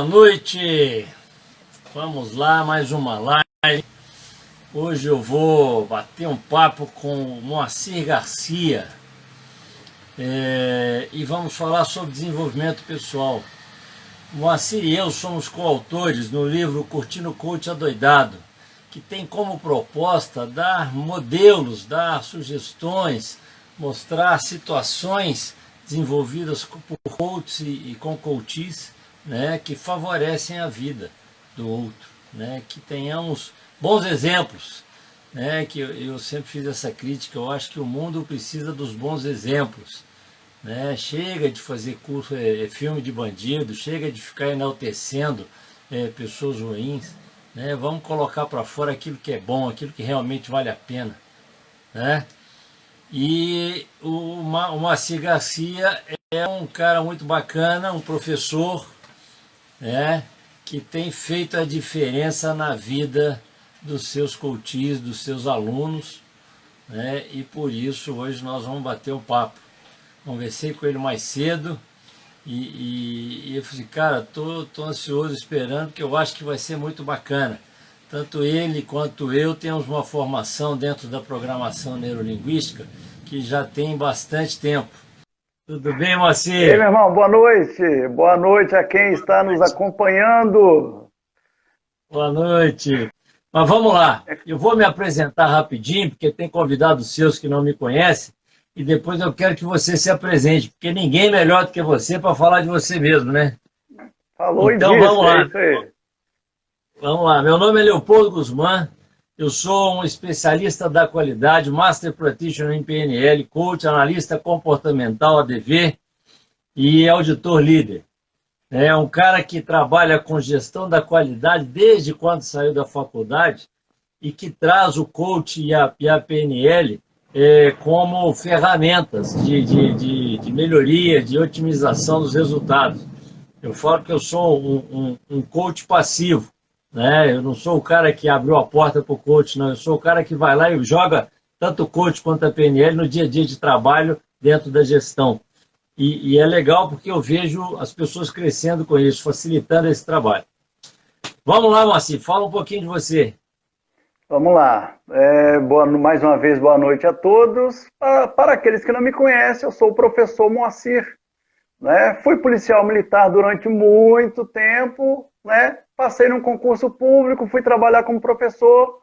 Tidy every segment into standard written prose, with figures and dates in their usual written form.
noite, vamos lá, mais uma live. Hoje eu vou bater um papo com o Moacir Garcia e vamos falar sobre desenvolvimento pessoal. Moacir e eu somos coautores no livro Curtindo Coach Adoidado, que tem como proposta dar modelos, dar sugestões, mostrar situações desenvolvidas por coaches e com coaches, né, que favorecem a vida do outro, né, que tenhamos bons exemplos, né, que eu sempre fiz essa crítica. Eu acho que o mundo precisa dos bons exemplos, né, chega de fazer curso, filme de bandido, chega de ficar enaltecendo pessoas ruins, né, vamos colocar para fora aquilo que é bom, aquilo que realmente vale a pena, né. E o Moacir Garcia é um cara muito bacana, um professor, que tem feito a diferença na vida dos seus coaches, dos seus alunos, né? E por isso hoje nós vamos bater um papo. Conversei com ele mais cedo e eu falei, cara, tô ansioso esperando, que eu acho que vai ser muito bacana. Tanto ele quanto eu temos uma formação dentro da programação neurolinguística que já tem bastante tempo. Tudo bem, Moacir? E aí, meu irmão, boa noite. Boa noite a quem está nos acompanhando. Boa noite. Mas vamos lá, eu vou me apresentar rapidinho, porque tem convidados seus que não me conhecem, e depois eu quero que você se apresente, porque ninguém é melhor do que você para falar de você mesmo, né? Falou então, e disse, vamos lá. é isso aí. Vamos lá, meu nome é Leopoldo Guzmán, eu sou um especialista da qualidade, Master Practitioner em PNL, coach, analista comportamental, ADV e auditor líder. É um cara que trabalha com gestão da qualidade desde quando saiu da faculdade e que traz o coach e a PNL como ferramentas de melhoria, de otimização dos resultados. Eu falo que eu sou um coach passivo, né? Eu não sou o cara que abriu a porta para o coach, não. Eu sou o cara que vai lá e joga tanto o coach quanto a PNL no dia a dia de trabalho dentro da gestão. E é legal porque eu vejo as pessoas crescendo com isso, facilitando esse trabalho. Vamos lá, Moacir, fala um pouquinho de você. Vamos lá. Mais uma vez, boa noite a todos. Para aqueles que não me conhecem, eu sou o professor Moacir. Né? Fui policial militar durante muito tempo, né? Passei num concurso público, fui trabalhar como professor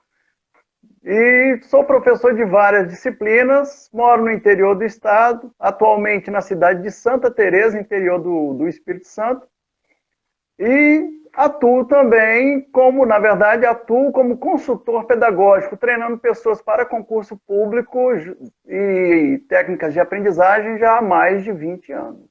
e sou professor de várias disciplinas, moro no interior do estado, atualmente na cidade de Santa Teresa, interior do Espírito Santo, e atuo também atuo como consultor pedagógico, treinando pessoas para concurso público e técnicas de aprendizagem já há mais de 20 anos.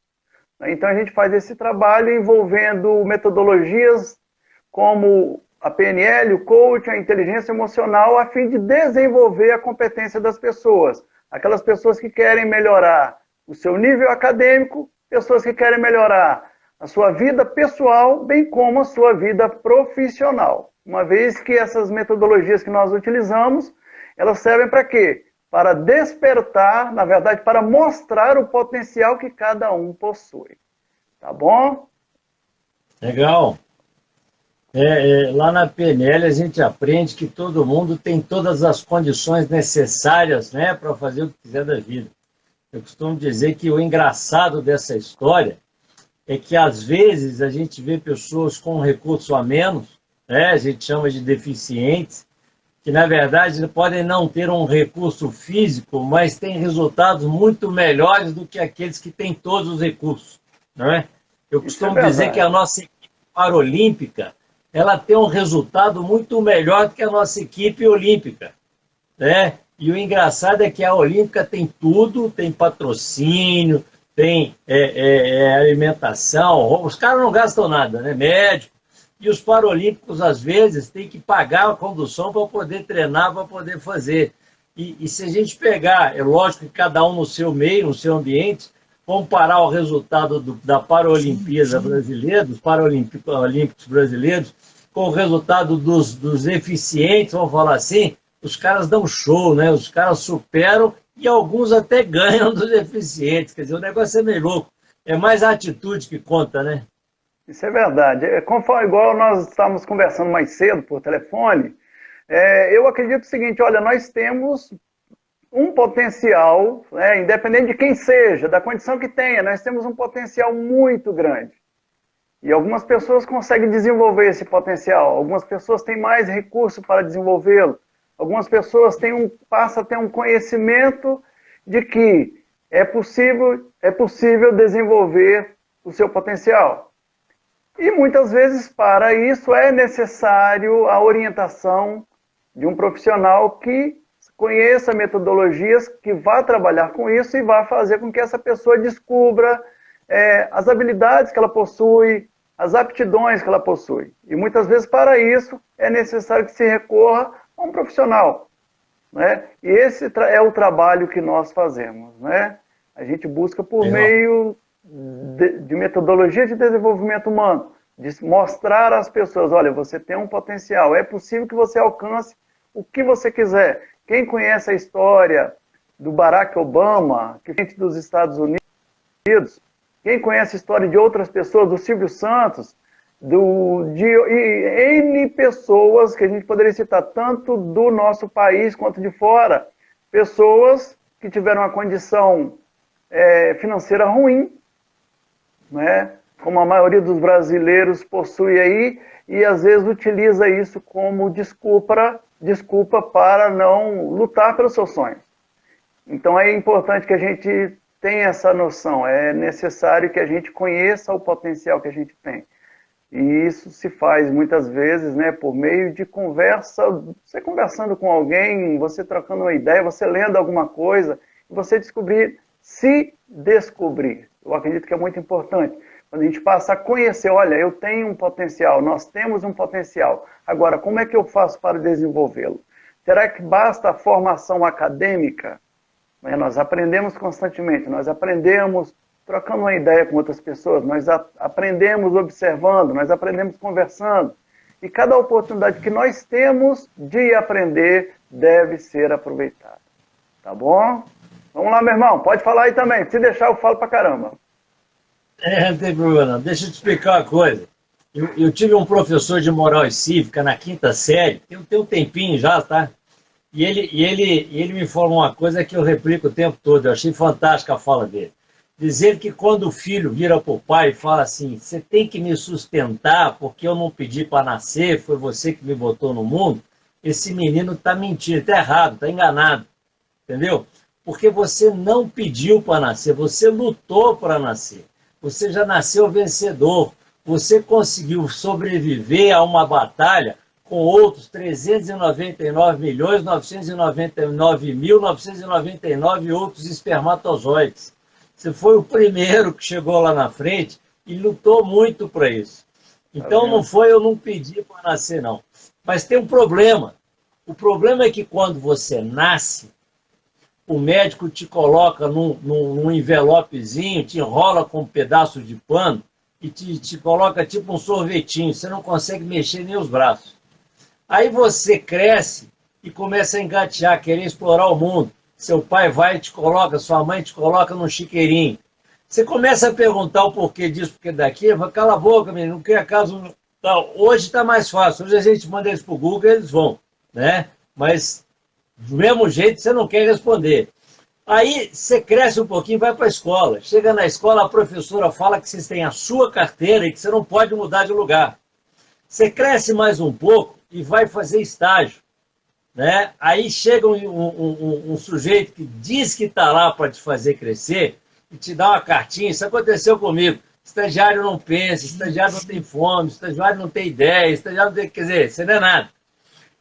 Então a gente faz esse trabalho envolvendo metodologias como a PNL, o coach, a inteligência emocional, a fim de desenvolver a competência das pessoas. Aquelas pessoas que querem melhorar o seu nível acadêmico, pessoas que querem melhorar a sua vida pessoal, bem como a sua vida profissional. Uma vez que essas metodologias que nós utilizamos, elas servem para quê? Para despertar, na verdade, para mostrar o potencial que cada um possui. Tá bom? Legal. Lá na PNL a gente aprende que todo mundo tem todas as condições necessárias, né, para fazer o que quiser da vida. Eu costumo dizer que o engraçado dessa história é que às vezes a gente vê pessoas com recurso a menos, né, a gente chama de deficientes, que na verdade podem não ter um recurso físico, mas têm resultados muito melhores do que aqueles que têm todos os recursos, não é? Eu costumo dizer que a nossa equipe paralímpica, ela tem um resultado muito melhor do que a nossa equipe olímpica, né? E o engraçado é que a olímpica tem tudo, tem patrocínio, tem alimentação, os caras não gastam nada, né? Médico. E os paralímpicos, às vezes, têm que pagar a condução para poder treinar, para poder fazer. E se a gente pegar, é lógico que cada um no seu meio, no seu ambiente, comparar o resultado da Paralimpíada brasileira, dos Paralímpicos brasileiros, com o resultado dos eficientes, vamos falar assim, os caras dão show, né? Os caras superam e alguns até ganham dos eficientes. Quer dizer, o negócio é meio louco. É mais a atitude que conta, né? Isso é verdade. Conforme, igual nós estávamos conversando mais cedo por telefone, eu acredito o seguinte, olha, nós temos um potencial, né, independente de quem seja, da condição que tenha, nós temos um potencial muito grande. E algumas pessoas conseguem desenvolver esse potencial, algumas pessoas têm mais recurso para desenvolvê-lo, algumas pessoas passam a ter um conhecimento de que é possível desenvolver o seu potencial. E muitas vezes para isso é necessário a orientação de um profissional que conheça metodologias, que vá trabalhar com isso e vá fazer com que essa pessoa descubra as habilidades que ela possui, as aptidões que ela possui. E muitas vezes para isso é necessário que se recorra a um profissional, né? E esse é o trabalho que nós fazemos, né? A gente busca por meio de metodologia de desenvolvimento humano, de mostrar às pessoas, olha, você tem um potencial, é possível que você alcance o que você quiser. Quem conhece a história do Barack Obama, que vem dos Estados Unidos, quem conhece a história de outras pessoas, do Silvio Santos, de N pessoas que a gente poderia citar, tanto do nosso país quanto de fora, pessoas que tiveram uma condição financeira ruim, né? Como a maioria dos brasileiros possui aí, e às vezes utiliza isso como desculpa para não lutar pelos seus sonhos. Então é importante que a gente tenha essa noção, é necessário que a gente conheça o potencial que a gente tem. E isso se faz muitas vezes, né, por meio de conversa, você conversando com alguém, você trocando uma ideia, você lendo alguma coisa, e você se descobrir. Eu acredito que é muito importante. Quando a gente passa a conhecer, olha, eu tenho um potencial, nós temos um potencial. Agora, como é que eu faço para desenvolvê-lo? Será que basta a formação acadêmica? Nós aprendemos constantemente, nós aprendemos trocando uma ideia com outras pessoas, nós aprendemos observando, nós aprendemos conversando. E cada oportunidade que nós temos de aprender deve ser aproveitada. Tá bom? Vamos lá, meu irmão, pode falar aí também. Se deixar, eu falo pra caramba. Não tem problema não. Deixa eu te explicar uma coisa. Eu tive um professor de moral e cívica na quinta série, tem um tempinho já, tá? E ele me falou uma coisa que eu replico o tempo todo, eu achei fantástica a fala dele. Dizer que quando o filho vira para o pai e fala assim, você tem que me sustentar porque eu não pedi para nascer, foi você que me botou no mundo, esse menino está mentindo, está errado, está enganado, entendeu? Porque você não pediu para nascer, você lutou para nascer, você já nasceu vencedor, você conseguiu sobreviver a uma batalha com outros 399.999.999 outros espermatozoides. Você foi o primeiro que chegou lá na frente e lutou muito para isso. Então não foi eu não pedi para nascer, não. Mas tem um problema. O problema é que quando você nasce, o médico te coloca num envelopezinho, te enrola com um pedaço de pano e te coloca tipo um sorvetinho. Você não consegue mexer nem os braços. Aí você cresce e começa a engatear, querer explorar o mundo. Seu pai vai e te coloca, sua mãe te coloca num chiqueirinho. Você começa a perguntar o porquê disso, porquê daquilo, vai, cala a boca, menino, não cria caso. Não. Hoje está mais fácil, hoje a gente manda eles para o Google e eles vão, né? Mas do mesmo jeito você não quer responder. Aí você cresce um pouquinho, vai para a escola. Chega na escola, a professora fala que vocês têm a sua carteira e que você não pode mudar de lugar. Você cresce mais um pouco e vai fazer estágio. Né? Aí chega um sujeito que diz que está lá para te fazer crescer e te dá uma cartinha. Isso aconteceu comigo. Estagiário não pensa, estagiário não tem fome, estagiário não tem ideia, estagiário não tem... Quer dizer, você não é nada.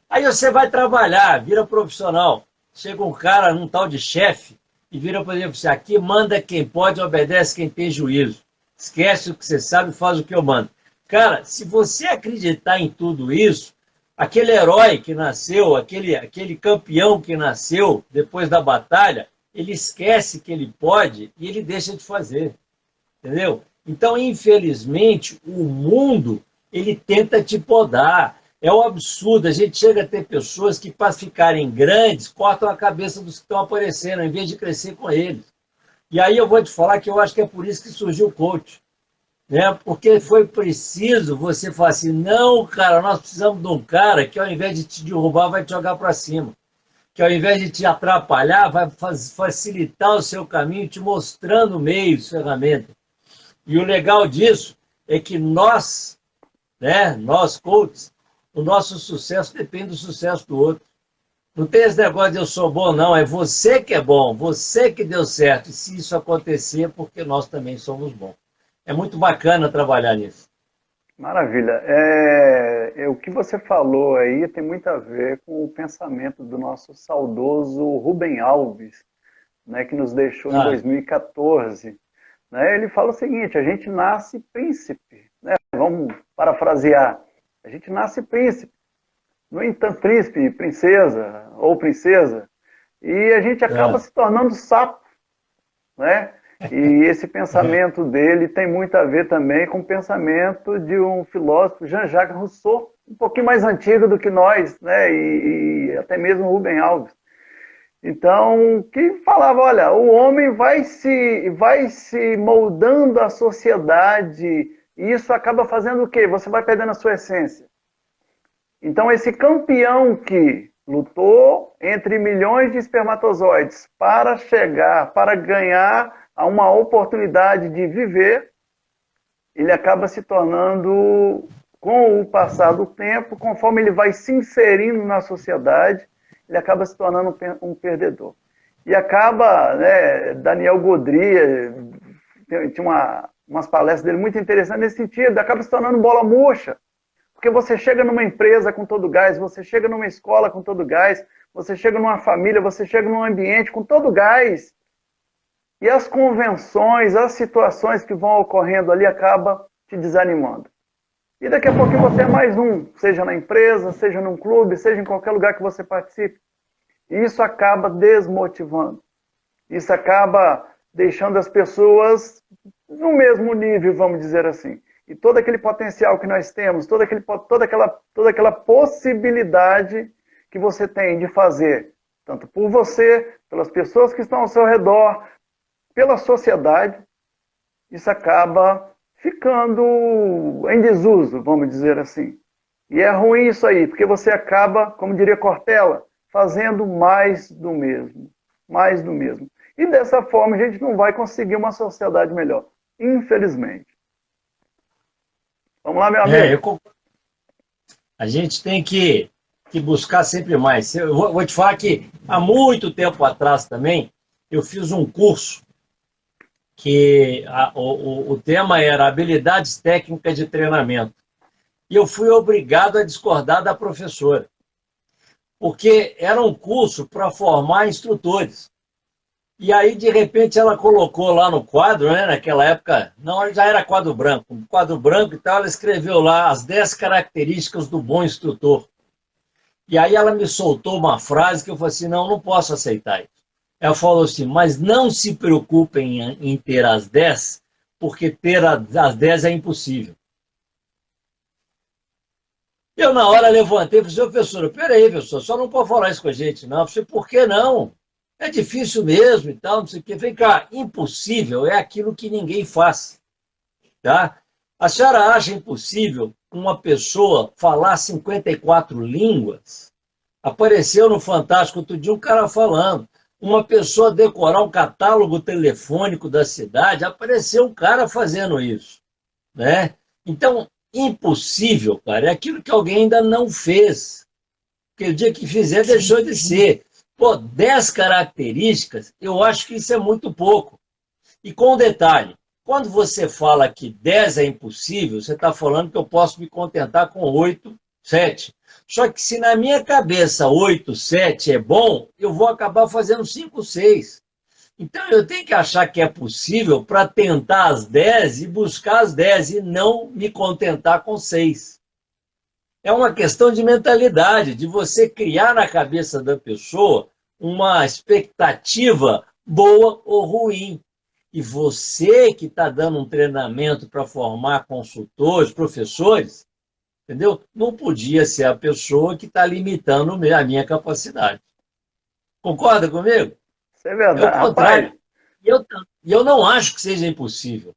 Aí você vai trabalhar, vira profissional. Chega um cara, um tal de chefe, e vira para ele, aqui manda quem pode, obedece quem tem juízo. Esquece o que você sabe e faz o que eu mando. Cara, se você acreditar em tudo isso, aquele herói que nasceu, aquele campeão que nasceu depois da batalha, ele esquece que ele pode e ele deixa de fazer. Entendeu? Então, infelizmente, o mundo, ele tenta te podar. É um absurdo. A gente chega a ter pessoas que, para ficarem grandes, cortam a cabeça dos que estão aparecendo, em vez de crescer com eles. E aí eu vou te falar que eu acho que é por isso que surgiu o coach. né? Porque foi preciso você falar assim, não, cara, nós precisamos de um cara que ao invés de te derrubar, vai te jogar para cima. Que ao invés de te atrapalhar, vai facilitar o seu caminho, te mostrando meios, ferramentas. E o legal disso é que nós, né, nós coaches, o nosso sucesso depende do sucesso do outro. Não tem esse negócio de eu sou bom, não. É você que é bom, você que deu certo. E se isso acontecer, é porque nós também somos bons. É muito bacana trabalhar nisso. Maravilha. O que você falou aí tem muito a ver com o pensamento do nosso saudoso Rubem Alves, né, que nos deixou em 2014. Né? Ele fala o seguinte: a gente nasce príncipe. Né? Vamos parafrasear. A gente nasce príncipe. No entanto, príncipe, princesa ou princesa. E a gente acaba se tornando sapo. Né? E esse pensamento dele tem muito a ver também com o pensamento de um filósofo, Jean-Jacques Rousseau, um pouquinho mais antigo do que nós, né? e até mesmo Rubem Alves. Então, que falava, olha, o homem vai se moldando à sociedade, e isso acaba fazendo o quê? Você vai perdendo a sua essência. Então, esse campeão que lutou entre milhões de espermatozoides para chegar, para ganhar a uma oportunidade de viver, ele acaba se tornando, com o passar do tempo, conforme ele vai se inserindo na sociedade, ele acaba se tornando um perdedor. E acaba, né, Daniel Godry, tinha umas palestras dele muito interessantes nesse sentido, acaba se tornando bola murcha. Porque você chega numa empresa com todo gás, você chega numa escola com todo gás, você chega numa família, você chega num ambiente com todo gás. E as convenções, as situações que vão ocorrendo ali acabam te desanimando. E daqui a pouco você é mais um, seja na empresa, seja num clube, seja em qualquer lugar que você participe. E isso acaba desmotivando. Isso acaba deixando as pessoas no mesmo nível, vamos dizer assim. E todo aquele potencial que nós temos, toda aquela possibilidade que você tem de fazer, tanto por você, pelas pessoas que estão ao seu redor, pela sociedade, isso acaba ficando em desuso, vamos dizer assim. E é ruim isso aí, porque você acaba, como diria Cortella, fazendo mais do mesmo. Mais do mesmo. E dessa forma a gente não vai conseguir uma sociedade melhor, infelizmente. Vamos lá, meu amigo. A gente tem que buscar sempre mais. Eu vou te falar que há muito tempo atrás também, eu fiz um curso que o tema era habilidades técnicas de treinamento. E eu fui obrigado a discordar da professora, porque era um curso para formar instrutores. E aí, de repente, ela colocou lá no quadro, né, naquela época, não, já era quadro branco e tal, ela escreveu lá as 10 características do bom instrutor. E aí ela me soltou uma frase que eu falei assim, não posso aceitar isso. Ela falou assim, mas não se preocupem em ter as 10, porque ter as 10 é impossível. Eu, na hora, levantei e falei, professora, peraí, professor, só não pode falar isso com a gente, não. Eu falei, por que não? É difícil mesmo e tal, não sei o quê. Vem cá, impossível é aquilo que ninguém faz. Tá? A senhora acha impossível uma pessoa falar 54 línguas? Apareceu no Fantástico outro dia um cara falando. Uma pessoa decorar um catálogo telefônico da cidade, apareceu um cara fazendo isso. Né? Então, impossível, cara, é aquilo que alguém ainda não fez. Porque o dia que fizer, deixou de ser. Pô, 10 características, eu acho que isso é muito pouco. E com um detalhe, quando você fala que 10 é impossível, você está falando que eu posso me contentar com 8, 7. Só que se na minha cabeça 8, 7 é bom, eu vou acabar fazendo 5, 6. Então eu tenho que achar que é possível para tentar as 10 e buscar as 10 e não me contentar com 6. É uma questão de mentalidade, de você criar na cabeça da pessoa uma expectativa boa ou ruim. E você que está dando um treinamento para formar consultores, professores, entendeu? Não podia ser a pessoa que está limitando a minha capacidade. Concorda comigo? Isso é verdade. É o contrário. E eu não acho que seja impossível.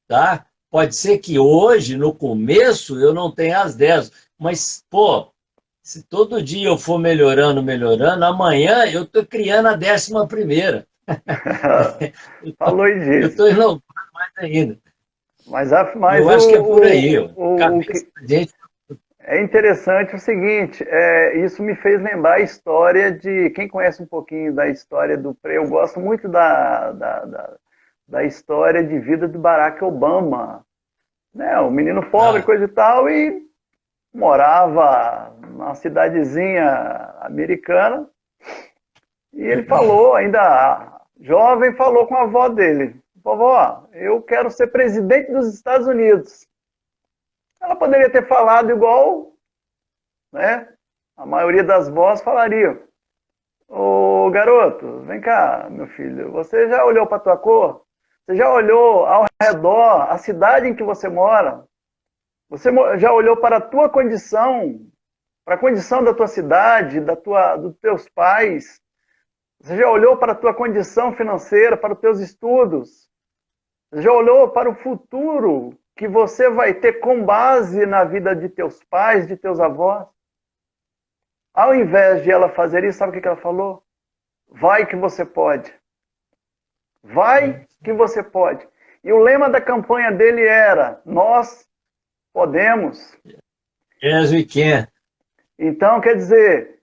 Tá? Pode ser que hoje, no começo, eu não tenha as 10, mas, pô, se todo dia eu for melhorando, melhorando, amanhã eu estou criando a 11ª. Falou Eu disso. estou inovando mais ainda. Mas Eu acho que é por aí, ó. o Cabeça que da gente. é interessante o seguinte, isso me fez lembrar a história de, quem conhece um pouquinho da história eu gosto muito da história de vida do Barack Obama, né? O menino pobre, Ah, coisa e tal, e morava numa cidadezinha americana, e ele falou, ainda jovem, falou com a avó dele, vovó, eu quero ser presidente dos Estados Unidos. Ela poderia ter falado igual, né? A maioria das vozes falariam: ô garoto, vem cá, meu filho, você já olhou para a tua cor? Você já olhou ao redor a cidade em que você mora? Você já olhou para a tua condição, para a condição da tua cidade, dos teus pais? Você já olhou para a tua condição financeira, para os teus estudos? Você já olhou para o futuro que você vai ter com base na vida de teus pais, de teus avós? Ao invés de ela fazer isso, sabe o que ela falou? Vai que você pode. Vai que você pode. E o lema da campanha dele era: nós podemos. yes, we can. Então, quer dizer,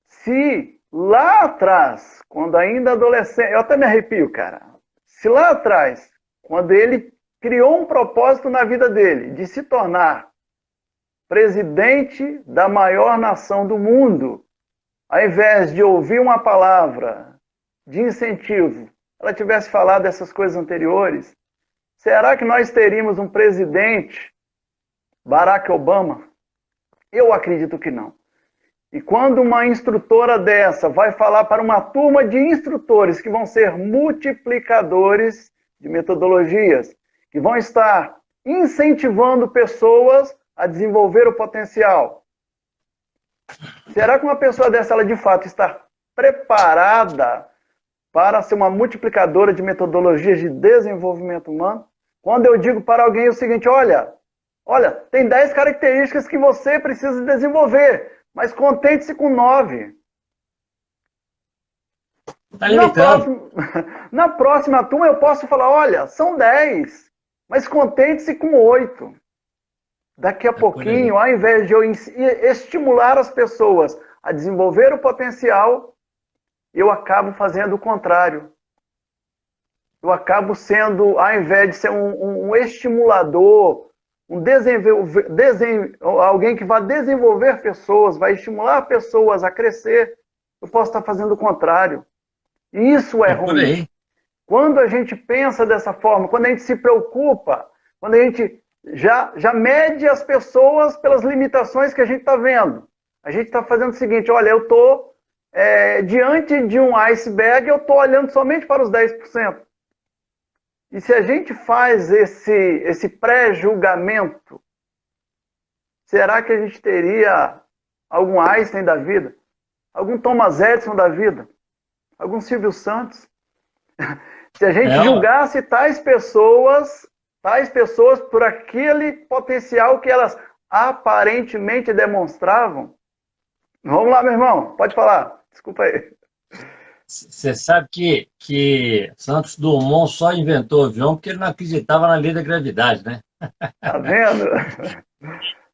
se lá atrás, quando ainda adolescente, eu até me arrepio, cara. Se lá atrás, quando ele criou um propósito na vida dele de se tornar presidente da maior nação do mundo, ao invés de ouvir uma palavra de incentivo, ela tivesse falado essas coisas anteriores, será que nós teríamos um presidente, Barack Obama? Eu acredito que não. E quando uma instrutora dessa vai falar para uma turma de instrutores que vão ser multiplicadores de metodologias, que vão estar incentivando pessoas a desenvolver o potencial, será que uma pessoa dessa, ela de fato está preparada para ser uma multiplicadora de metodologias de desenvolvimento humano? Quando eu digo para alguém o seguinte: olha, tem 10 características que você precisa desenvolver, mas contente-se com 9. Tá limitando. Na próxima turma eu posso falar: olha, são 10, mas contente-se com 8. Daqui a pouquinho, ao invés de eu estimular as pessoas a desenvolver o potencial, eu acabo fazendo o contrário. Eu acabo sendo, ao invés de ser um estimulador, alguém que vai desenvolver pessoas, vai estimular pessoas a crescer, eu posso estar fazendo o contrário. E isso é ruim. Quando a gente pensa dessa forma, quando a gente se preocupa, quando a gente já mede as pessoas pelas limitações que a gente está vendo. A gente está fazendo o seguinte: olha, eu estou diante de um iceberg, eu estou olhando somente para os 10%. E se a gente faz esse pré-julgamento, será que a gente teria algum Einstein da vida? Algum Thomas Edison da vida? Algum Silvio Santos? Se a gente julgasse tais pessoas por aquele potencial que elas aparentemente demonstravam. Vamos lá, meu irmão, pode falar. Desculpa aí. Você sabe que Santos Dumont só inventou o avião porque ele não acreditava na lei da gravidade, né? Tá vendo?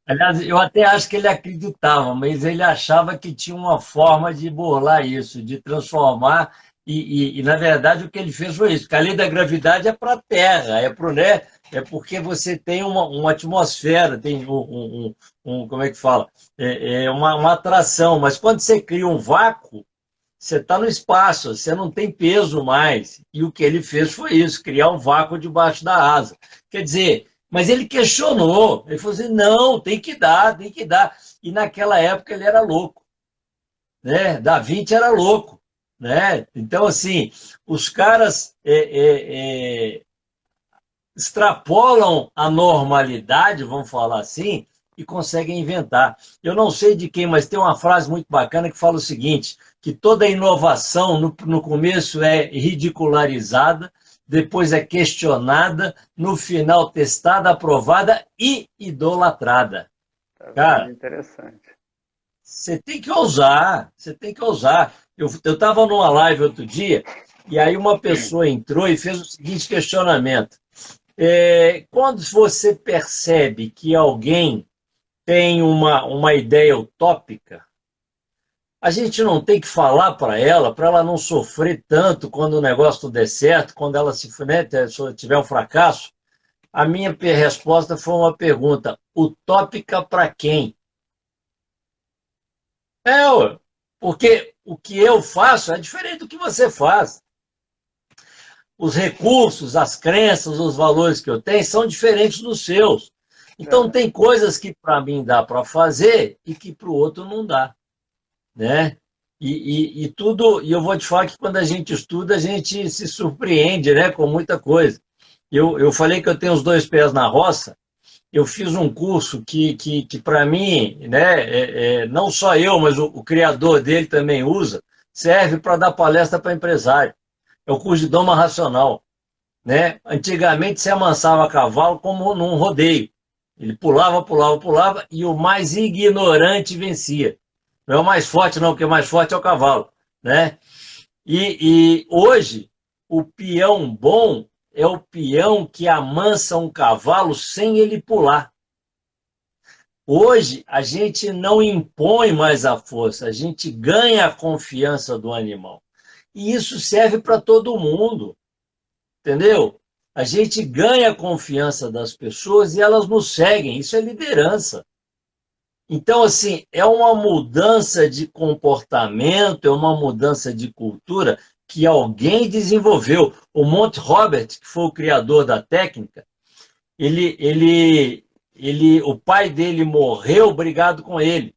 Aliás, eu até acho que ele acreditava, mas ele achava que tinha uma forma de burlar isso, de transformar. E, na verdade, o que ele fez foi isso, porque a lei da gravidade é para a Terra, né? É porque você tem uma atmosfera, tem como é que fala? Uma atração, mas quando você cria um vácuo, você está no espaço, você não tem peso mais. E o que ele fez foi isso, criar um vácuo debaixo da asa. Quer dizer, mas ele questionou, ele falou assim: não, tem que dar, tem que dar. E naquela época ele era louco, né? Da Vinci era louco, né? Então, assim, os caras extrapolam a normalidade, vamos falar assim, e conseguem inventar. Eu não sei de quem, mas tem uma frase muito bacana que fala o seguinte: que toda inovação no começo é ridicularizada, depois é questionada, no final testada, aprovada e idolatrada. Tá vendo? Cara, Interessante. você tem que ousar, você tem que ousar. Eu estava numa live outro dia, e aí uma pessoa entrou e fez o seguinte questionamento. Quando você percebe que alguém tem uma ideia utópica, a gente não tem que falar para ela não sofrer tanto quando o negócio não der certo, quando ela né, tiver um fracasso. A minha resposta foi uma pergunta: utópica para quem? Ué, porque o que eu faço é diferente do que você faz. Os recursos, as crenças, os valores que eu tenho são diferentes dos seus. Então, tem coisas que para mim dá para fazer e que para o outro não dá, né? E tudo, e eu vou te falar que quando a gente estuda, a gente se surpreende, né, com muita coisa. Eu falei que eu tenho os dois pés na roça. Eu fiz um curso que para mim, né, não só eu, mas o criador dele também usa, serve para dar palestra para empresário. É o curso de doma racional, né? Antigamente se amansava cavalo como num rodeio. Ele pulava, pulava, pulava e o mais ignorante vencia. Não é o mais forte, não, porque o mais forte é o cavalo, né? E hoje, o peão bom é o peão que amansa um cavalo sem ele pular. Hoje, a gente não impõe mais a força, a gente ganha a confiança do animal. E isso serve para todo mundo, entendeu? A gente ganha a confiança das pessoas e elas nos seguem, isso é liderança. Então, assim, é uma mudança de comportamento, é uma mudança de cultura que alguém desenvolveu. O Monty Roberts, que foi o criador da técnica, o pai dele morreu brigado com ele,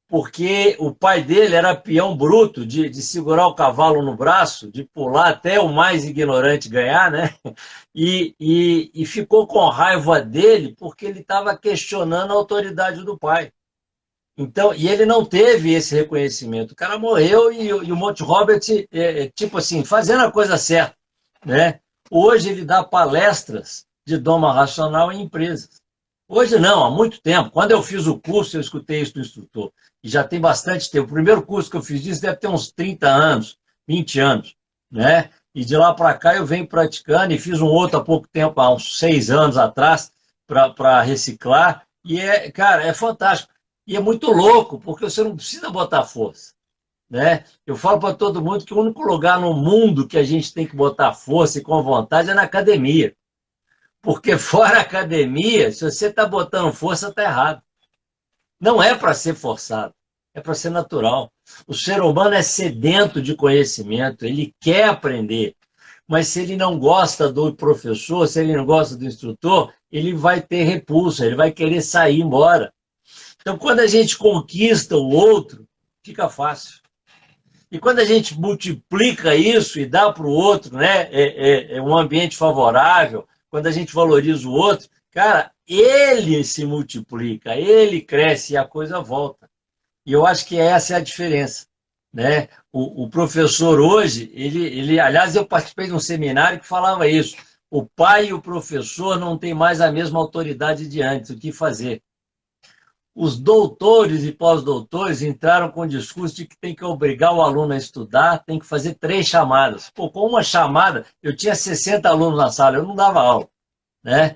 porque o pai dele era peão bruto de segurar o cavalo no braço, de pular até o mais ignorante ganhar, né? E ficou com raiva dele porque ele estava questionando a autoridade do pai. Então, e ele não teve esse reconhecimento. O cara morreu e o Monty Roberts, tipo assim, fazendo a coisa certa, né? Hoje ele dá palestras de doma racional em empresas. Hoje não, há muito tempo. Quando eu fiz o curso, eu escutei isso do instrutor. E já tem bastante tempo. O primeiro curso que eu fiz disso deve ter uns 30 anos, 20 anos, né? E de lá para cá eu venho praticando e fiz um outro há pouco tempo, há uns 6 anos atrás, para reciclar. E, cara, é fantástico. E é muito louco, porque você não precisa botar força, né? Eu falo para todo mundo que o único lugar no mundo que a gente tem que botar força e com vontade é na academia. Porque fora a academia, se você está botando força, está errado. Não é para ser forçado, é para ser natural. O ser humano é sedento de conhecimento, ele quer aprender. Mas se ele não gosta do professor, se ele não gosta do instrutor, ele vai ter repulsa, ele vai querer sair embora. Então, quando a gente conquista o outro, fica fácil. E quando a gente multiplica isso e dá para o outro, né, um ambiente favorável, quando a gente valoriza o outro, cara, ele se multiplica, ele cresce e a coisa volta. E eu acho que essa é a diferença, né? O professor hoje, aliás, eu participei de um seminário que falava isso. O pai e o professor não têm mais a mesma autoridade de antes, o que fazer? Os doutores e pós-doutores entraram com o discurso de que tem que obrigar o aluno a estudar, tem que fazer 3 chamadas. Pô, com uma chamada, eu tinha 60 alunos na sala, eu não dava aula, né?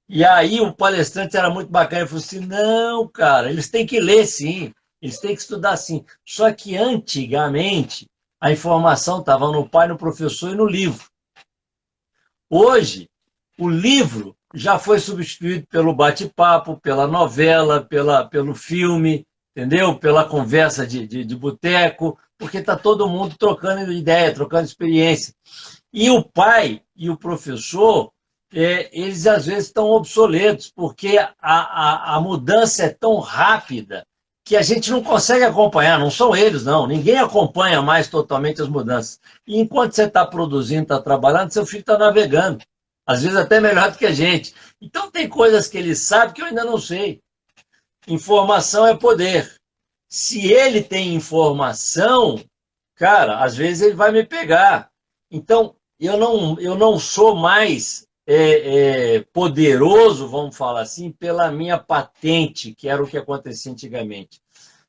E aí o palestrante era muito bacana, ele falou assim, não, cara, eles têm que ler sim, eles têm que estudar sim. Só que antigamente a informação estava no pai, no professor e no livro. Hoje, o livro já foi substituído pelo bate-papo, pela novela, pelo filme, entendeu? Pela conversa de boteco, porque está todo mundo trocando ideia, trocando experiência. E o pai e o professor, eles às vezes estão obsoletos, porque a mudança é tão rápida que a gente não consegue acompanhar, não são eles, não. Ninguém acompanha mais totalmente as mudanças. E enquanto você está produzindo, está trabalhando, seu filho está navegando. Às vezes até melhor do que a gente. Então tem coisas que ele sabe que eu ainda não sei. Informação é poder. Se ele tem informação, cara, às vezes ele vai me pegar. Então, eu não sou mais poderoso, vamos falar assim, pela minha patente, que era o que acontecia antigamente.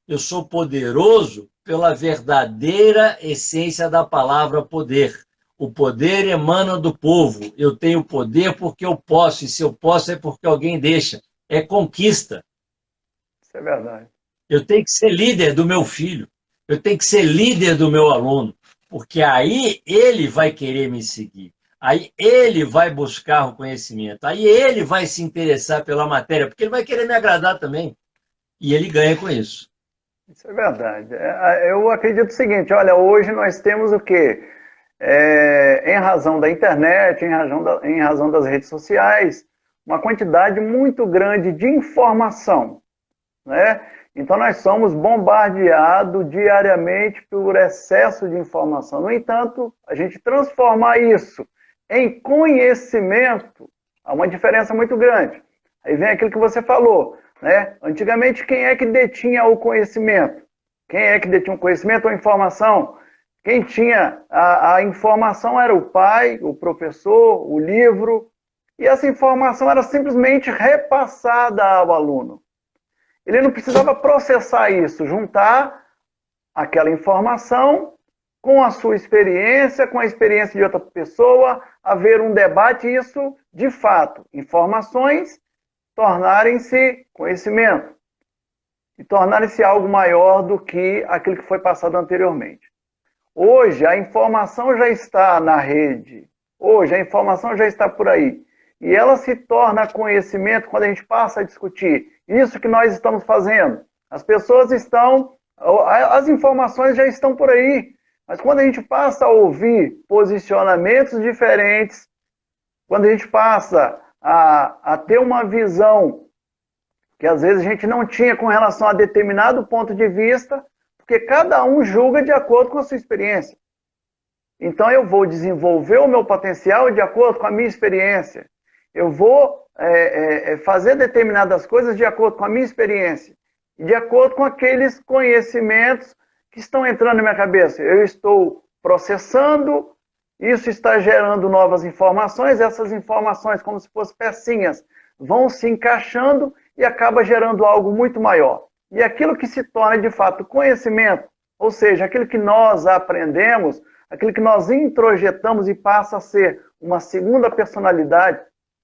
Eu sou poderoso pela verdadeira essência da palavra poder. O poder emana do povo. Eu tenho poder porque eu posso, e se eu posso é porque alguém deixa. É conquista. Isso é verdade. Eu tenho que ser líder do meu filho. Eu tenho que ser líder do meu aluno. Porque aí ele vai querer me seguir. Aí ele vai buscar o conhecimento. Aí ele vai se interessar pela matéria, porque ele vai querer me agradar também. E ele ganha com isso. Isso é verdade. Eu acredito o seguinte, olha, hoje nós temos o quê? Em razão da internet, em razão das redes sociais, uma quantidade muito grande de informação, né? Então nós somos bombardeados diariamente por excesso de informação. No entanto, a gente transformar isso em conhecimento, há uma diferença muito grande. Aí vem aquilo que você falou, né? Antigamente, quem é que detinha o conhecimento? Quem é que detinha o conhecimento ou a informação? Quem tinha a informação era o pai, o professor, o livro, e essa informação era simplesmente repassada ao aluno. Ele não precisava processar isso, juntar aquela informação com a sua experiência, com a experiência de outra pessoa, haver um debate, isso, de fato, informações tornarem-se conhecimento e tornarem-se algo maior do que aquilo que foi passado anteriormente. Hoje, a informação já está na rede, hoje, a informação já está por aí, e ela se torna conhecimento quando a gente passa a discutir isso que nós estamos fazendo. As pessoas estão, as informações já estão por aí, mas quando a gente passa a ouvir posicionamentos diferentes, quando a gente passa a ter uma visão que às vezes a gente não tinha com relação a determinado ponto de vista, porque cada um julga de acordo com a sua experiência. Então eu vou desenvolver o meu potencial de acordo com a minha experiência. Eu vou fazer determinadas coisas de acordo com a minha experiência. E de acordo com aqueles conhecimentos que estão entrando na minha cabeça. Eu estou processando, isso está gerando novas informações, essas informações, como se fossem pecinhas, vão se encaixando e acaba gerando algo muito maior. E aquilo que se torna, de fato, conhecimento, ou seja, aquilo que nós aprendemos, aquilo que nós introjetamos e passa a ser uma segunda personalidade,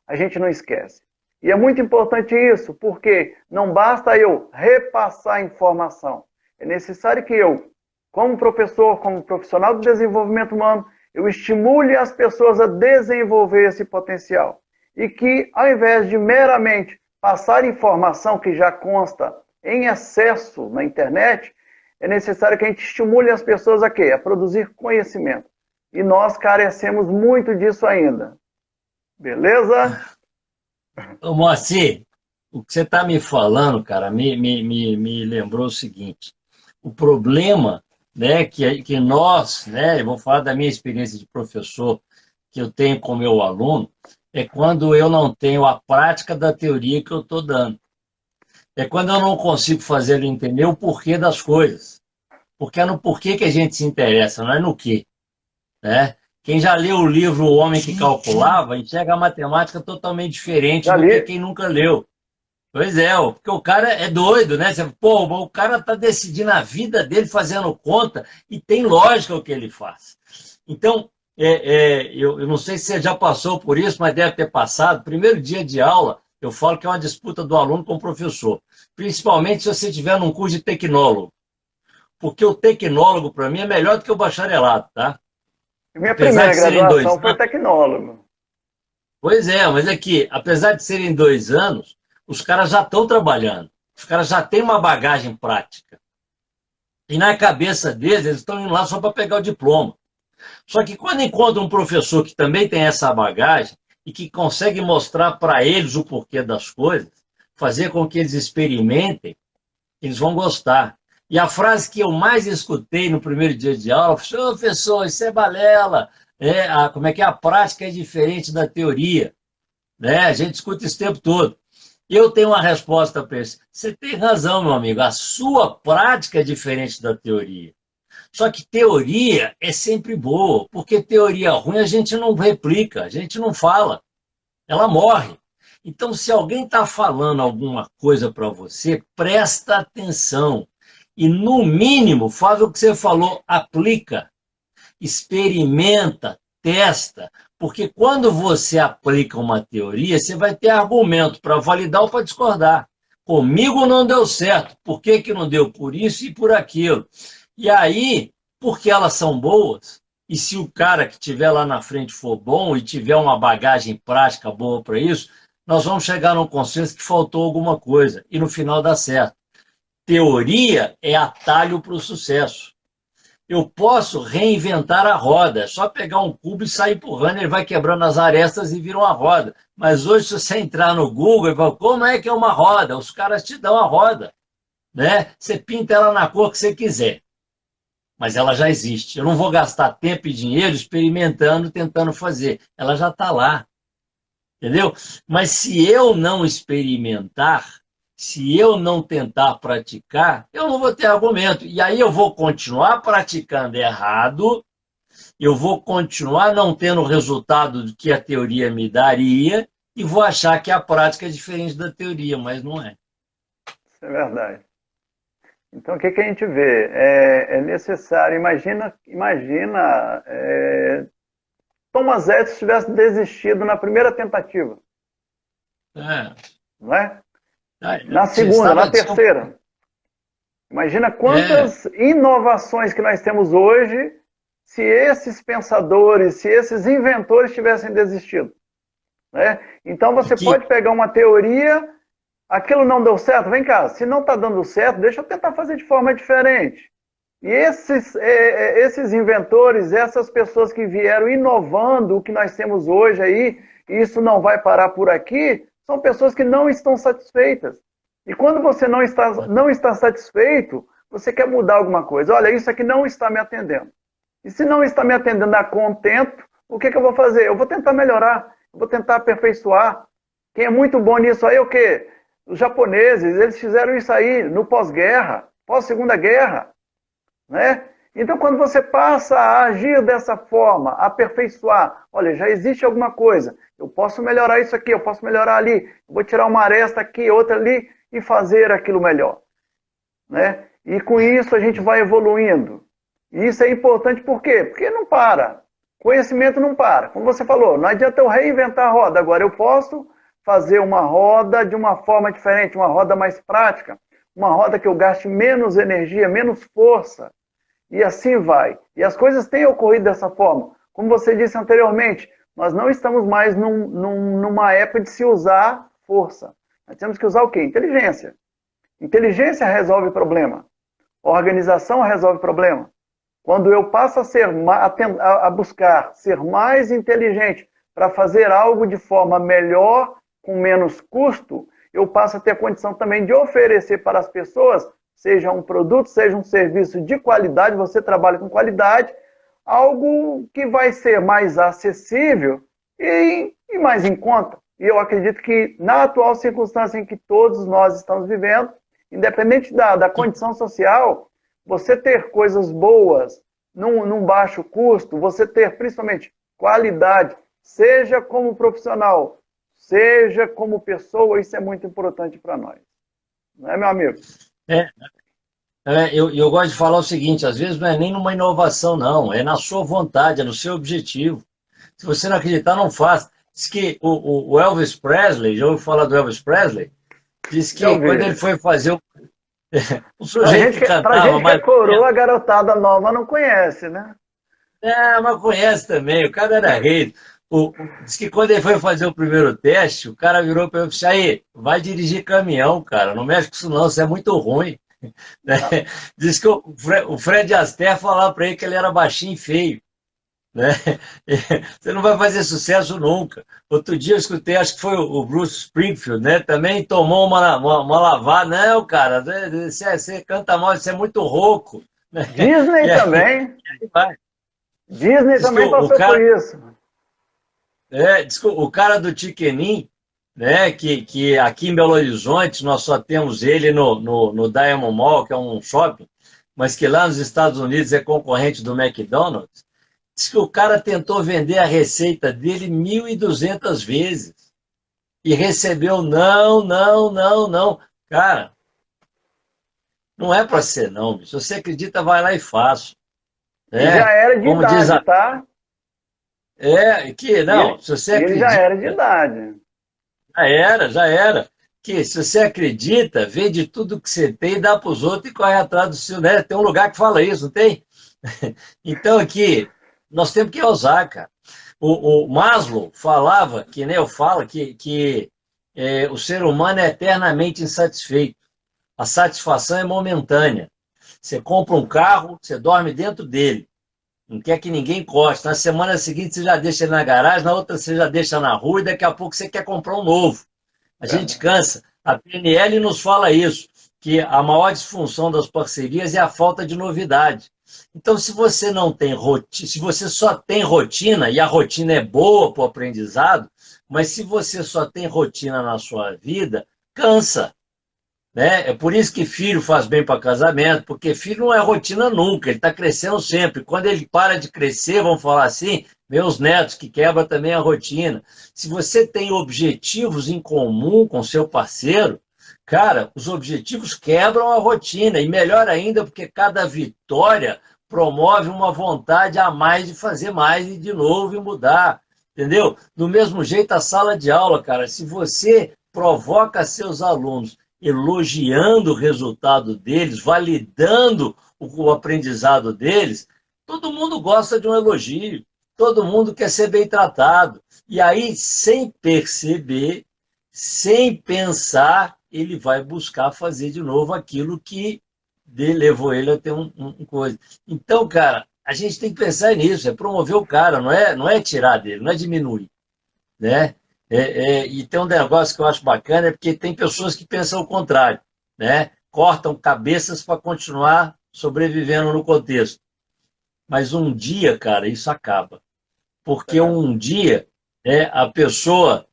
a gente não esquece. E é muito importante isso, porque não basta eu repassar a informação. É necessário que eu, como professor, como profissional do desenvolvimento humano, eu estimule as pessoas a desenvolver esse potencial. E que, ao invés de meramente passar informação que já consta em excesso na internet, é necessário que a gente estimule as pessoas a quê? A produzir conhecimento. E nós carecemos muito disso ainda. Beleza? Ô, Moacir, o que você está me falando, cara, me lembrou o seguinte. O problema, né, que nós, né, eu vou falar da minha experiência de professor, que eu tenho com meu aluno, é quando eu não tenho a prática da teoria que eu estou dando. É quando eu não consigo fazer ele entender o porquê das coisas. Porque é no porquê que a gente se interessa, não é no quê. Né? Quem já leu o livro O Homem que Calculava, enxerga a matemática totalmente diferente do que quem nunca leu. Pois é, porque o cara é doido, né? Pô, o cara está decidindo a vida dele fazendo conta e tem lógica o que ele faz. Então, eu não sei se você já passou por isso, mas deve ter passado. Primeiro dia de aula, eu falo que é uma disputa do aluno com o professor. Principalmente se você estiver num curso de tecnólogo. Porque o tecnólogo, para mim, é melhor do que o bacharelado, tá? Minha primeira graduação foi tecnólogo. Pois é, mas é que, apesar de serem 2 anos, os caras já estão trabalhando. Os caras já têm uma bagagem prática. E na cabeça deles, eles estão indo lá só para pegar o diploma. Só que quando encontram um professor que também tem essa bagagem e que consegue mostrar para eles o porquê das coisas, fazer com que eles experimentem, eles vão gostar. E a frase que eu mais escutei no primeiro dia de aula foi: professor, isso é balela. Como é que a prática é diferente da teoria? Né? A gente escuta isso o tempo todo. Eu tenho uma resposta para isso. Você tem razão, meu amigo. A sua prática é diferente da teoria. Só que teoria é sempre boa, porque teoria ruim a gente não replica, a gente não fala, ela morre. Então, se alguém está falando alguma coisa para você, presta atenção. E, no mínimo, faz o que você falou, aplica, experimenta, testa. Porque quando você aplica uma teoria, você vai ter argumento para validar ou para discordar. Comigo não deu certo. Por que, que não deu? Por isso e por aquilo. E aí, porque elas são boas, e se o cara que estiver lá na frente for bom e tiver uma bagagem prática boa para isso, nós vamos chegar num consenso que faltou alguma coisa, e no final dá certo. Teoria é atalho para o sucesso. Eu posso reinventar a roda, é só pegar um cubo e sair empurrando, ele vai quebrando as arestas e vira uma roda. Mas hoje, se você entrar no Google e falar, como é que é uma roda? Os caras te dão a roda, né? Você pinta ela na cor que você quiser, mas ela já existe. Eu não vou gastar tempo e dinheiro experimentando, tentando fazer. Ela já está lá, entendeu? Mas se eu não experimentar, se eu não tentar praticar, eu não vou ter argumento. E aí eu vou continuar praticando errado, eu vou continuar não tendo o resultado que a teoria me daria e vou achar que a prática é diferente da teoria, mas não é. Isso é verdade. Então, o que, que a gente vê? É necessário, imagina Thomas Edison tivesse desistido na primeira tentativa, não é? Na segunda, na terceira. Imagina quantas inovações que nós temos hoje se esses pensadores, se esses inventores tivessem desistido, né? Então, você pode pegar uma teoria, aquilo não deu certo, vem cá, se não está dando certo, deixa eu tentar fazer de forma diferente. E esses inventores, essas pessoas que vieram inovando o que nós temos hoje aí, e isso não vai parar por aqui, são pessoas que não estão satisfeitas. E quando você não está satisfeito, você quer mudar alguma coisa. Olha, isso aqui não está me atendendo. E se não está me atendendo a contento, o que eu vou fazer? Eu vou tentar melhorar, eu vou tentar aperfeiçoar. Quem é muito bom nisso aí é o quê? Os japoneses, eles fizeram isso aí no pós-guerra, pós-segunda guerra, né? Então, quando você passa a agir dessa forma, aperfeiçoar, olha, já existe alguma coisa, eu posso melhorar isso aqui, eu posso melhorar ali, eu vou tirar uma aresta aqui, outra ali e fazer aquilo melhor, né? E com isso a gente vai evoluindo. E isso é importante por quê? Porque não para. Conhecimento não para. Como você falou, não adianta eu reinventar a roda. Agora eu posso fazer uma roda de uma forma diferente, uma roda mais prática, uma roda que eu gaste menos energia, menos força. E assim vai. E as coisas têm ocorrido dessa forma. Como você disse anteriormente, nós não estamos mais numa época de se usar força. Nós temos que usar o quê? Inteligência. Inteligência resolve problema. Organização resolve problema. Quando eu passo a buscar ser mais inteligente para fazer algo de forma melhor, com menos custo, eu passo a ter condição também de oferecer para as pessoas, seja um produto, seja um serviço de qualidade, você trabalha com qualidade, algo que vai ser mais acessível e mais em conta. E eu acredito que na atual circunstância em que todos nós estamos vivendo, independente da condição social, você ter coisas boas num baixo custo, você ter principalmente qualidade, seja como profissional, seja como pessoa, isso é muito importante para nós. Não é, meu amigo? Eu gosto de falar o seguinte, às vezes não é nem numa inovação, não, é na sua vontade, é no seu objetivo. Se você não acreditar, não faça. Diz que o Elvis Presley, já ouviu falar do Elvis Presley? Diz que quando ele foi fazer o sujeito que cantava... Pra gente que é coroa, a garotada nova não conhece, né? Mas conhece também, o cara era rei. Diz que quando ele foi fazer o primeiro teste, o cara virou para ele e disse, aí, vai dirigir caminhão, cara, não mexe com isso não, isso é muito ruim. Diz que o Fred Astaire falava para ele que ele era baixinho e feio. Né? Você não vai fazer sucesso nunca. Outro dia eu escutei, acho que foi o Bruce Springfield, né? Também tomou uma lavada. Não, cara, você canta mal, você é muito rouco. Disney também. Disney também passou por isso. Diz que o cara do Tiquenim, né? Que aqui em Belo Horizonte nós só temos ele no Diamond Mall, que é um shopping. mas que lá nos Estados Unidos é concorrente do McDonald's, diz que o cara tentou vender a receita dele 1.200 vezes e recebeu não, não, não, não. Cara, não é para ser não, bicho. Se você acredita, vai lá e faça. E já Né? era de Como diz idade, a... tá? Que não, se você E ele já era de acredita, idade. já era, já era. Que se você acredita, vende tudo que você tem, dá para os outros e corre atrás do seu, né? Tem um lugar que fala isso, não tem? Então aqui, nós temos que usar, cara. O Maslow falava, que nem eu falo, que o ser humano é eternamente insatisfeito. A satisfação é momentânea. Você compra um carro, você dorme dentro dele. Não quer que ninguém encoste. Na semana seguinte você já deixa ele na garagem, na outra você já deixa na rua e daqui a pouco você quer comprar um novo. A gente Verdade. cansa. A PNL nos fala isso, que a maior disfunção das parcerias é a falta de novidade. Então, se você não tem rotina, se você só tem rotina, e a rotina é boa para o aprendizado, mas se você só tem rotina na sua vida, cansa. Né? É por isso que filho faz bem para casamento, porque filho não é rotina nunca, ele está crescendo sempre. Quando ele para de crescer, vamos falar assim, meus netos, que quebra também a rotina. Se você tem objetivos em comum com seu parceiro, cara, os objetivos quebram a rotina, e melhor ainda, porque cada vitória promove uma vontade a mais de fazer mais e de novo e mudar. Entendeu? Do mesmo jeito, a sala de aula, cara, se você provoca seus alunos elogiando o resultado deles, validando o aprendizado deles, todo mundo gosta de um elogio, todo mundo quer ser bem tratado. E aí, sem perceber, sem pensar, ele vai buscar fazer de novo aquilo que levou ele a ter coisa. Então, cara, a gente tem que pensar nisso, é promover o cara, não é tirar dele, não é diminuir, né? E tem um negócio que eu acho bacana, é porque tem pessoas que pensam o contrário, né? Cortam cabeças para continuar sobrevivendo no contexto. Mas um dia, cara, isso acaba. Porque Verdade. um dia a pessoa,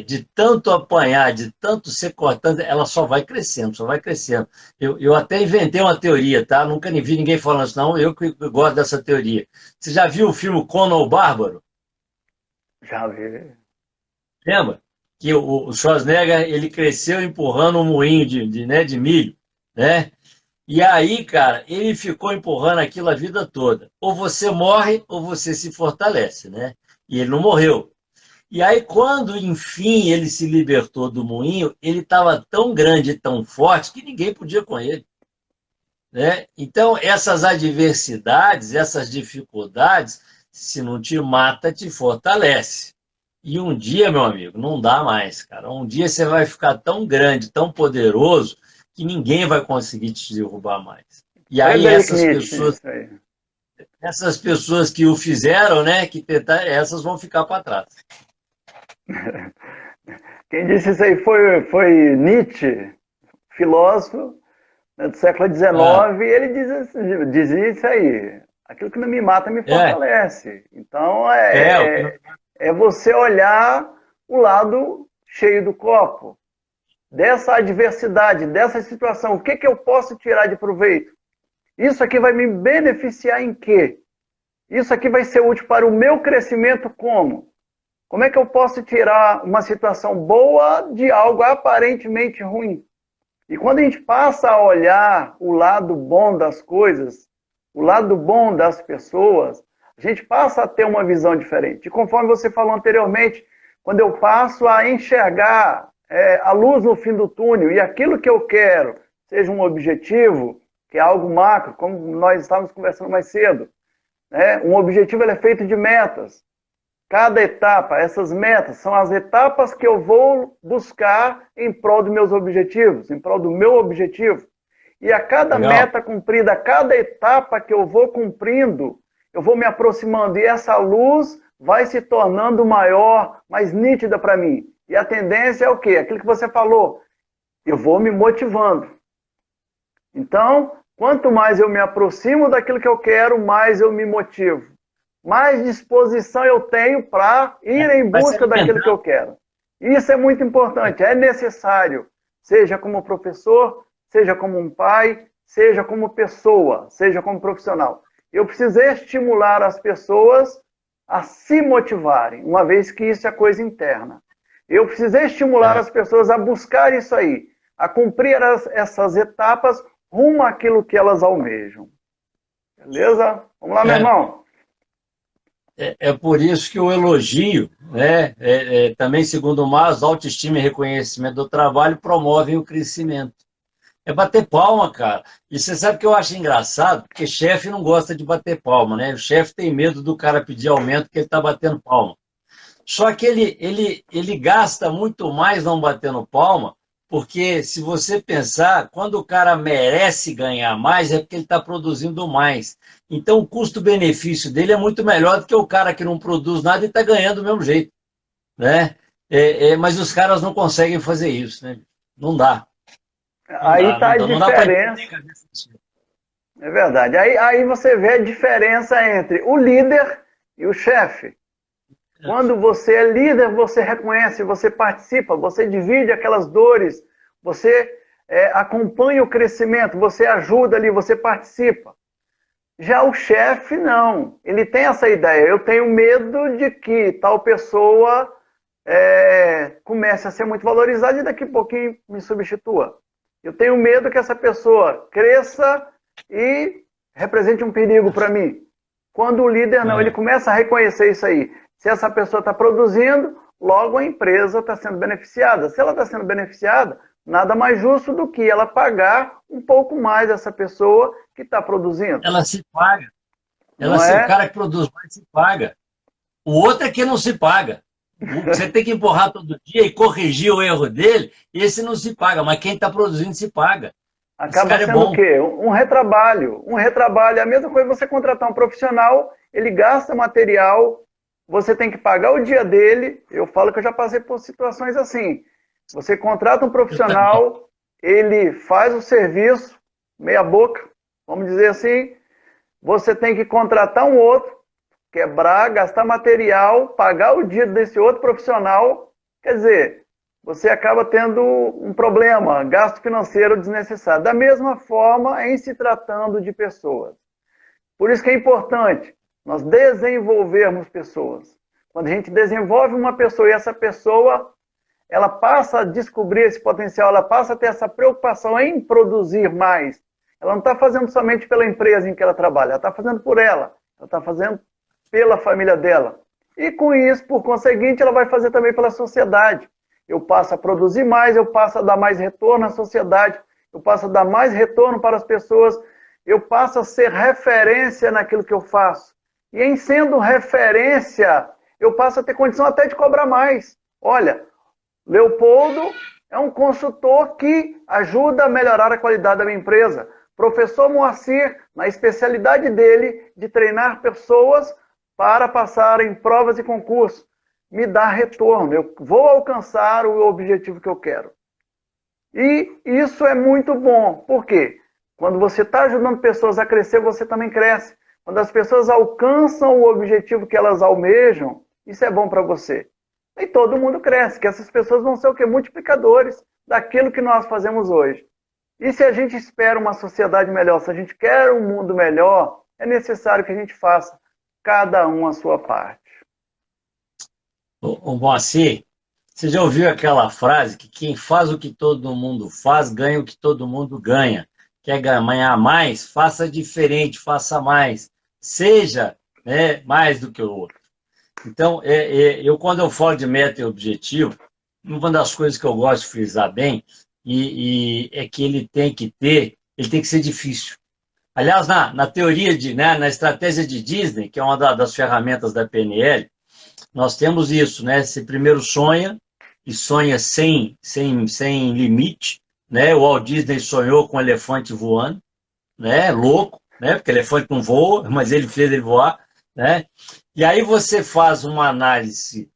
de tanto apanhar, de tanto ser cortando, ela só vai crescendo, só vai crescendo. Eu até inventei uma teoria, tá? Nunca nem vi ninguém falando isso, não. Eu que gosto dessa teoria. Você já viu o filme Conan o Bárbaro? Já vi. Lembra? Que o Schwarzenegger ele cresceu empurrando um moinho né, de milho, né? E aí, cara, ele ficou empurrando aquilo a vida toda. Ou você morre ou você se fortalece, né? E ele não morreu. E aí, quando enfim ele se libertou do moinho, ele estava tão grande e tão forte que ninguém podia com ele, né? Então, essas adversidades, essas dificuldades, se não te mata, te fortalece. E um dia, meu amigo, não dá mais, cara. Um dia você vai ficar tão grande, tão poderoso, que ninguém vai conseguir te derrubar mais. E aí Frederick Nietzsche, isso aí. essas pessoas que o fizeram, né, que tentar, essas vão ficar para trás. Quem disse isso aí foi Nietzsche, filósofo, né, do século Ah, XIX, e ele dizia isso aí. Aquilo que não me mata me é, fortalece. Então, o que não... é você olhar o lado cheio do copo, dessa adversidade, dessa situação. O que, que eu posso tirar de proveito? Isso aqui vai me beneficiar em quê? Isso aqui vai ser útil para o meu crescimento como? Como é que eu posso tirar uma situação boa de algo aparentemente ruim? E quando a gente passa a olhar o lado bom das coisas, o lado bom das pessoas, a gente passa a ter uma visão diferente. E conforme você falou anteriormente, quando eu passo a enxergar a luz no fim do túnel e aquilo que eu quero seja um objetivo, que é algo macro, como nós estávamos conversando mais cedo, né? Um objetivo ele é feito de metas. Cada etapa, essas metas, são as etapas que eu vou buscar em prol dos meus objetivos, em prol do meu objetivo. E a cada Legal. meta cumprida, a cada etapa que eu vou cumprindo, eu vou me aproximando e essa luz vai se tornando maior, mais nítida para mim. E a tendência é o quê? Aquilo que você falou. Eu vou me motivando. Então, quanto mais eu me aproximo daquilo que eu quero, mais eu me motivo. Mais disposição eu tenho para ir em Vai se busca daquilo que eu alimentando. quero. Isso é muito importante, é necessário, seja como professor, seja como um pai, seja como pessoa, seja como profissional. Eu preciso estimular as pessoas a se motivarem, uma vez que isso é coisa interna. Eu preciso estimular as pessoas a buscar isso aí, a cumprir essas etapas rumo àquilo que elas almejam. Beleza? Vamos lá, meu irmão. É por isso que o elogio, né, também, segundo o Maslow, autoestima e reconhecimento do trabalho promovem o crescimento. É bater palma, cara. E você sabe que eu acho engraçado, porque chefe não gosta de bater palma, né? O chefe tem medo do cara pedir aumento porque ele está batendo palma. Só que ele gasta muito mais não batendo palma, porque se você pensar, quando o cara merece ganhar mais, é porque ele está produzindo mais. Então o custo-benefício dele é muito melhor do que o cara que não produz nada e está ganhando do mesmo jeito, né? Mas os caras não conseguem fazer isso, né? Não dá. Aí está a diferença. É verdade. Aí você vê a diferença entre o líder e o chefe. Quando você é líder, você reconhece, você participa, você divide aquelas dores, você acompanha o crescimento, você ajuda ali, você participa. Já o chefe, não. Ele tem essa ideia. Eu tenho medo de que tal pessoa comece a ser muito valorizada e daqui a pouquinho me substitua. Eu tenho medo que essa pessoa cresça e represente um perigo para mim. Quando o líder não, ele começa a reconhecer isso aí. Se essa pessoa está produzindo, logo a empresa está sendo beneficiada. Se ela está sendo beneficiada, nada mais justo do que ela pagar um pouco mais essa pessoa que está produzindo. Ela se paga. O cara que produz mais se paga. O outro é que não se paga. Você tem que empurrar todo dia e corrigir o erro dele, esse não se paga, mas quem está produzindo se paga. Acaba sendo o quê? Um retrabalho. Um retrabalho é a mesma coisa que você contratar um profissional, ele gasta material, você tem que pagar o dia dele. Eu falo que eu já passei por situações assim. Você contrata um profissional, ele faz o serviço, meia boca, vamos dizer assim. Você tem que contratar um outro, quebrar, gastar material, pagar o dia desse outro profissional. Quer dizer, você acaba tendo um problema, gasto financeiro desnecessário. Da mesma forma, em se tratando de pessoas. Por isso que é importante nós desenvolvermos pessoas. Quando a gente desenvolve uma pessoa e essa pessoa, ela passa a descobrir esse potencial, ela passa a ter essa preocupação em produzir mais. Ela não está fazendo somente pela empresa em que ela trabalha, ela está fazendo por ela está fazendo pela família dela. E com isso, por conseguinte, ela vai fazer também pela sociedade. Eu passo a produzir mais, eu passo a dar mais retorno à sociedade, eu passo a dar mais retorno para as pessoas, eu passo a ser referência naquilo que eu faço. E em sendo referência, eu passo a ter condição até de cobrar mais. Olha, Leopoldo é um consultor que ajuda a melhorar a qualidade da minha empresa. Professor Moacir, na especialidade dele de treinar pessoas para passar em provas e concursos, me dá retorno. Eu vou alcançar o objetivo que eu quero. E isso é muito bom. Por quê? Quando você está ajudando pessoas a crescer, você também cresce. Quando as pessoas alcançam o objetivo que elas almejam, isso é bom para você. E todo mundo cresce, que essas pessoas vão ser o quê? Multiplicadores daquilo que nós fazemos hoje. E se a gente espera uma sociedade melhor, se a gente quer um mundo melhor, é necessário que a gente faça cada um a sua parte. Ô Moacir, você já ouviu aquela frase que quem faz o que todo mundo faz, ganha o que todo mundo ganha. Quer ganhar mais? Faça diferente, faça mais. Seja, né, mais do que o outro. Então, quando eu falo de meta e objetivo, uma das coisas que eu gosto de frisar bem é que ele tem que ser difícil. Aliás, na teoria, na estratégia de Disney, que é uma das ferramentas da PNL, nós temos isso, né? Você primeiro sonha, e sonha sem limite, né? O Walt Disney sonhou com um elefante voando, né? Louco, né? Porque elefante não voa, mas ele fez ele voar, né? E aí você faz uma análise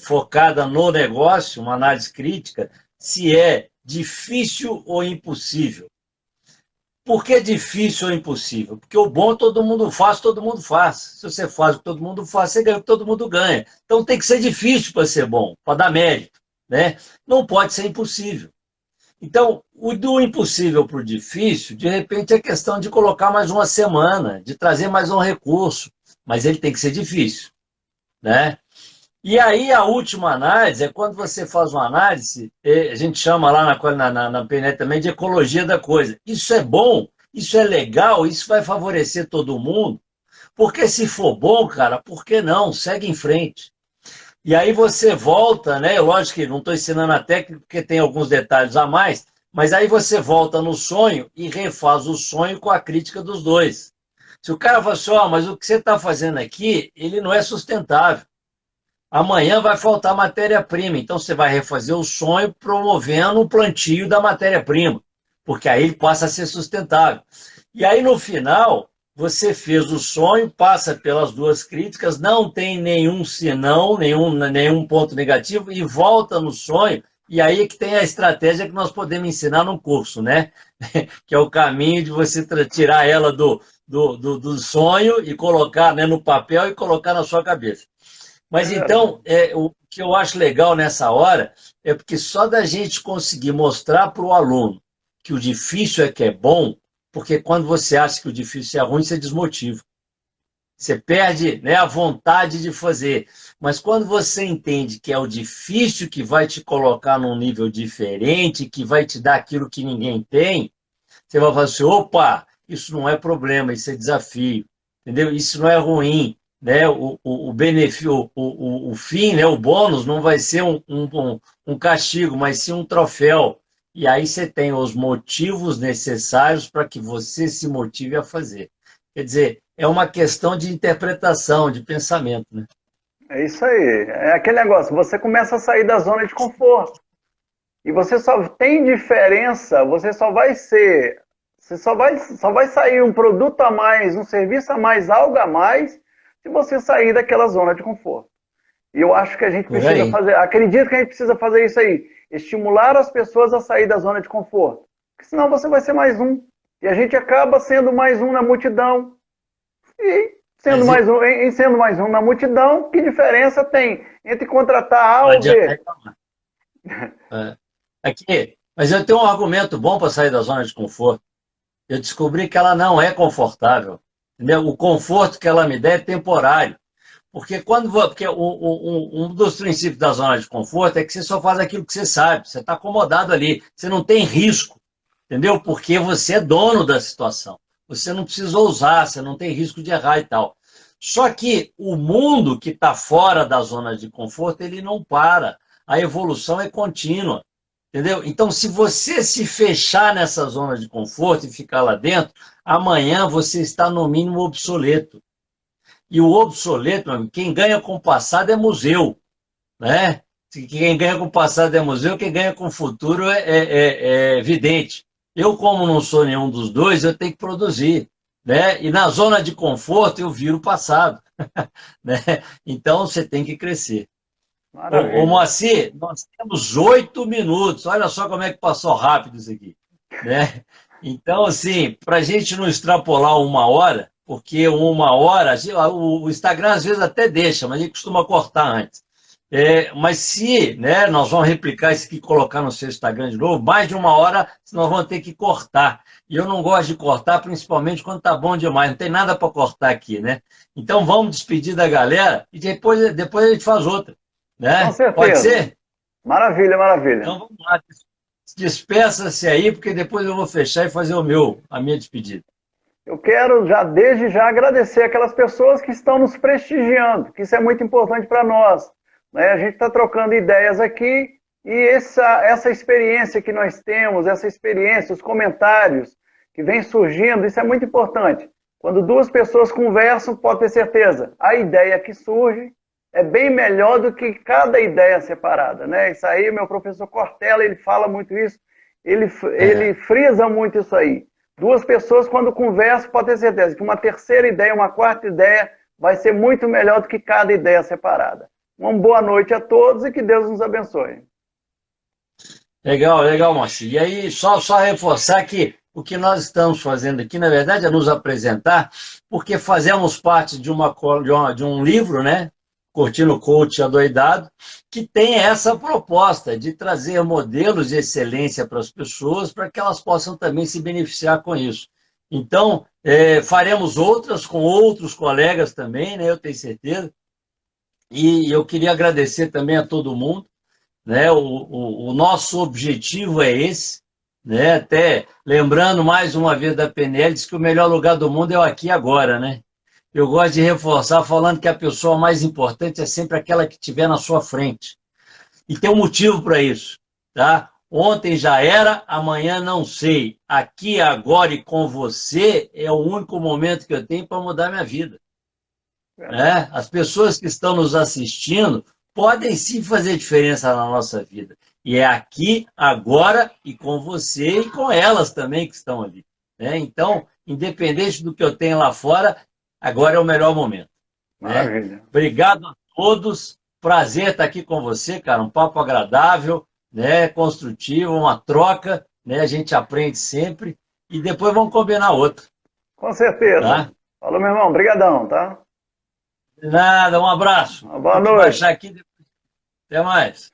focada no negócio, uma análise crítica, se é difícil ou impossível. Por que difícil ou impossível? Porque o bom todo mundo faz, todo mundo faz. Se você faz o que todo mundo faz, você ganha o que todo mundo ganha. Então tem que ser difícil para ser bom, para dar mérito, né? Não pode ser impossível. Então, o do impossível para o difícil, de repente é questão de colocar mais uma semana, de trazer mais um recurso, mas ele tem que ser difícil, né? E aí a última análise é quando você faz uma análise, a gente chama lá na PNET também de ecologia da coisa. Isso é bom, isso é legal, isso vai favorecer todo mundo, porque se for bom, cara, por que não? Segue em frente. E aí você volta, né? Lógico que não estou ensinando a técnica porque tem alguns detalhes a mais, mas aí você volta no sonho e refaz o sonho com a crítica dos dois. Se o cara fala assim, mas o que você está fazendo aqui, ele não é sustentável. Amanhã vai faltar matéria-prima, então você vai refazer o sonho promovendo o plantio da matéria-prima, porque aí ele passa a ser sustentável. E aí no final, você fez o sonho, passa pelas duas críticas, não tem nenhum senão, nenhum ponto negativo, e volta no sonho, e aí é que tem a estratégia que nós podemos ensinar no curso, né? Que é o caminho de você tirar ela do sonho e colocar, né, no papel e colocar na sua cabeça. Mas então, o que eu acho legal nessa hora é porque só da gente conseguir mostrar para o aluno que o difícil é que é bom, porque quando você acha que o difícil é ruim, você desmotiva. Você perde, né, a vontade de fazer. Mas quando você entende que é o difícil que vai te colocar num nível diferente, que vai te dar aquilo que ninguém tem, você vai falar assim, opa, isso não é problema, isso é desafio, entendeu? Isso não é ruim. Né, o benefício, o fim, né, o bônus não vai ser um castigo, mas sim um troféu. E aí você tem os motivos necessários para que você se motive a fazer. Quer dizer, é uma questão de interpretação, de pensamento. Né? É isso aí. É aquele negócio, você começa a sair da zona de conforto. E você só tem diferença, você só vai sair um produto a mais, um serviço a mais, algo a mais, se você sair daquela zona de conforto. E eu acho que a gente precisa fazer, acredito que a gente precisa fazer isso aí, estimular as pessoas a sair da zona de conforto. Porque senão você vai ser mais um. E a gente acaba sendo mais um na multidão. E sendo mais um na multidão, que diferença tem entre contratar A ou B? Aqui, mas eu tenho um argumento bom para sair da zona de conforto. Eu descobri que ela não é confortável. Entendeu? O conforto que ela me dá é temporário. Porque um dos princípios da zona de conforto é que você só faz aquilo que você sabe, você está acomodado ali, você não tem risco, entendeu? Porque você é dono da situação. Você não precisa ousar, você não tem risco de errar e tal. Só que o mundo que está fora da zona de conforto, ele não para. A evolução é contínua. Entendeu? Então, se você se fechar nessa zona de conforto e ficar lá dentro, amanhã você está no mínimo obsoleto. E o obsoleto, quem ganha com o passado é museu. Né? Quem ganha com o passado é museu, quem ganha com o futuro é vidente. Eu, como não sou nenhum dos dois, eu tenho que produzir. Né? E na zona de conforto eu viro o passado. Né? Então, você tem que crescer. Ô, Moacir, nós temos 8 minutos. Olha só como é que passou rápido isso aqui. Né? Então, assim, para a gente não extrapolar 1 hora, porque 1 hora, o Instagram às vezes até deixa, mas a gente costuma cortar antes. Mas se, né, nós vamos replicar isso aqui e colocar no seu Instagram de novo, mais de 1 hora, nós vamos ter que cortar. E eu não gosto de cortar, principalmente quando tá bom demais. Não tem nada para cortar aqui, né? Então vamos despedir da galera e depois a gente faz outra. Né? Com certeza. Pode ser? Maravilha, maravilha. Então vamos lá. Despeça-se aí, porque depois eu vou fechar e fazer a minha despedida. Eu quero desde já agradecer aquelas pessoas que estão nos prestigiando, que isso é muito importante para nós. Né? A gente está trocando ideias aqui e essa experiência que nós temos, essa experiência, os comentários que vem surgindo, isso é muito importante. Quando duas pessoas conversam, pode ter certeza, a ideia que surge é bem melhor do que cada ideia separada, né? Isso aí, meu professor Cortella, ele fala muito isso, ele frisa muito isso aí. Duas pessoas, quando conversam, pode ter certeza que uma terceira ideia, uma quarta ideia, vai ser muito melhor do que cada ideia separada. Uma boa noite a todos e que Deus nos abençoe. Legal, Moacir. E aí, só reforçar que o que nós estamos fazendo aqui, na verdade, é nos apresentar, porque fazemos parte de um livro, né? Curtindo Coach Adoidado, que tem essa proposta de trazer modelos de excelência para as pessoas, para que elas possam também se beneficiar com isso. Então, faremos outras com outros colegas também, né, eu tenho certeza. E eu queria agradecer também a todo mundo, né? O nosso objetivo é esse, né? Até lembrando mais uma vez da PNL, diz que o melhor lugar do mundo é o aqui e agora, né? Eu gosto de reforçar falando que a pessoa mais importante é sempre aquela que estiver na sua frente. E tem um motivo para isso, tá? Ontem já era, amanhã não sei. Aqui, agora e com você é o único momento que eu tenho para mudar minha vida. Né? As pessoas que estão nos assistindo podem sim fazer diferença na nossa vida. E é aqui, agora e com você e com elas também que estão ali. Né? Então, independente do que eu tenho lá fora, agora é o melhor momento. Maravilha. Né? Obrigado a todos. Prazer estar aqui com você, cara. Um papo agradável, né? Construtivo, uma troca. Né? A gente aprende sempre. E depois vamos combinar outra. Com certeza. Tá? Falou, meu irmão. Obrigadão, tá? De nada, um abraço. Uma boa Vou noite. baixar aqui. Até mais.